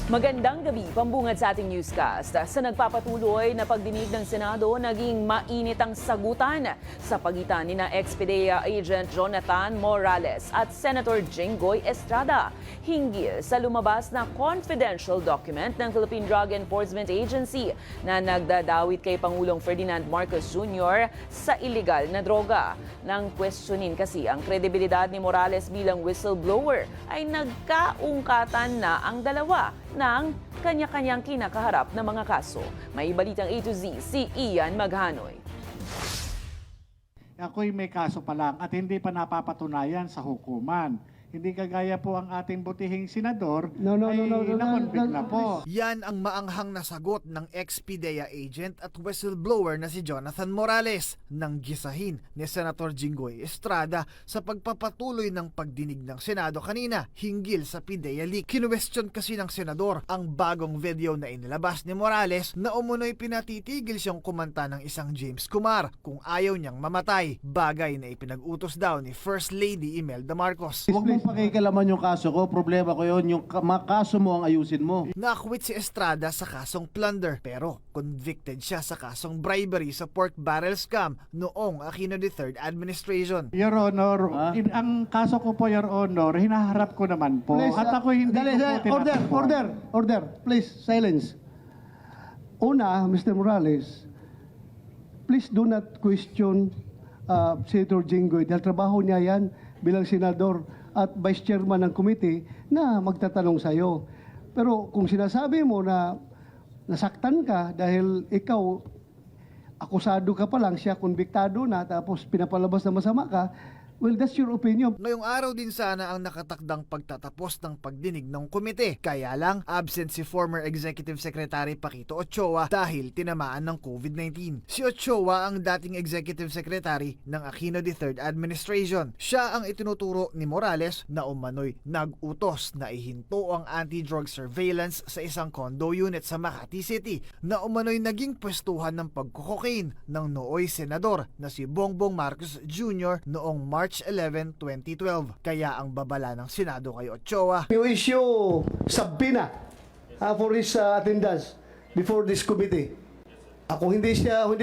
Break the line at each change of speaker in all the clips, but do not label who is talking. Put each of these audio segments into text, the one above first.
Magandang gabi, pambungad sa ating newscast. Sa nagpapatuloy na pagdinig ng Senado, naging mainit ang sagutan sa pagitan ni ex-PDEA Agent Jonathan Morales at Senator Jinggoy Estrada hinggil sa lumabas na confidential document ng Philippine Drug Enforcement Agency na nagdadawit kay Pangulong Ferdinand Marcos Jr. sa iligal na droga. Nang questionin kasi ang kredibilidad ni Morales bilang whistleblower, ay nagkaungkatan na ang dalawa ng kanya-kanyang kinakaharap na mga kaso. May balitang A to Z si Ian Maghanoy.
Ako'y may kaso pa lang at hindi pa napapatunayan sa hukuman. Hindi kagaya po ang ating butihing senador na-convict na po.
Yan ang maanghang na sagot ng ex-PDEA agent at whistleblower na si Jonathan Morales nang gisahin ni Senator Jinggoy Estrada sa pagpapatuloy ng pagdinig ng Senado kanina hinggil sa PDEA leak. Kinwestiyon kasi ng senador ang bagong video na inilabas ni Morales na umunoy pinatitigil siyang kumanta ng isang James Kumar kung ayaw niyang mamatay, bagay na ipinag-utos daw ni First Lady Imelda Marcos.
Huwag mong pakikalaman yung kaso ko, problema ko yun, yung kaso mo ang ayusin mo.
Naakwit si Estrada sa kasong plunder pero convicted siya sa kasong bribery sa pork barrel scam noong Aquino III administration.
Your Honor, ang kaso ko po, Your Honor, hinaharap ko naman po.
Please,
at ako hindi ko po
order, please, silence. Una, Mr. Morales, please do not question Senator Jinggoy dahil trabaho niya yan bilang senador at vice chairman ng committee na magtatanong sa iyo. Pero kung sinasabi mo na nasaktan ka dahil ikaw akusado ka pa lang, siya konbiktado na tapos pinapalabas na masama ka, well, that's your opinion.
Ngayong araw din sana ang nakatakdang pagtatapos ng pagdinig ng komite. Kaya lang, absent si former Executive Secretary Paquito Ochoa dahil tinamaan ng COVID-19. Si Ochoa ang dating Executive Secretary ng Aquino III administration. Siya ang itinuturo ni Morales na umano'y nag-utos na ihinto ang anti-drug surveillance sa isang condo unit sa Makati City na umano'y naging pwestuhan ng pagkokokain ng nooy senador na si Bongbong Marcos Jr. noong March 11, 2012. Kaya ang babala ng Senado kay Ochoa,
You issue subpoena for his attendance before this committee. Kung hindi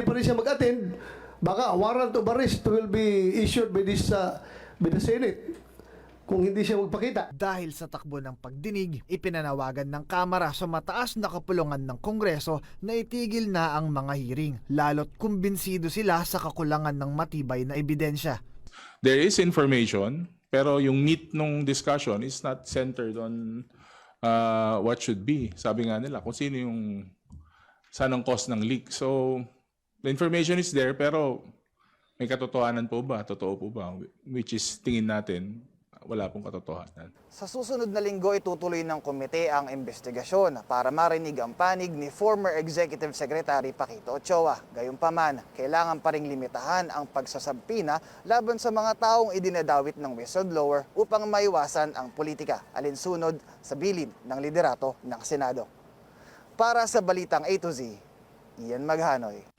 pa rin siya mag-attend, baka a warrant of arrest will be issued by the Senate kung hindi siya magpakita.
dahil sa takbo ng pagdinig, ipinanawagan ng Kamara sa mataas na kapulungan ng Kongreso na itigil na ang mga hearing, lalo't kumbinsido sila sa kakulangan ng matibay na ebidensya.
There is information, pero yung meat nung discussion is not centered on what should be. Sabi nga nila, kung sino yung saan ang cause ng leak. So, the information is there, pero may katotohanan po ba? Totoo po ba? Which is, tingin natin, wala pong katotohanan.
Sa susunod na linggo, itutuloy ng komite ang investigasyon para marinig ang panig ni former Executive Secretary Paquito Ochoa. Gayunpaman, kailangan pa ring limitahan ang pagsasabpina laban sa mga taong idinadawit ng whistleblower upang maiwasan ang politika alinsunod sa bilin ng liderato ng Senado. Para sa Balitang A to Z, Ian Maghanoy.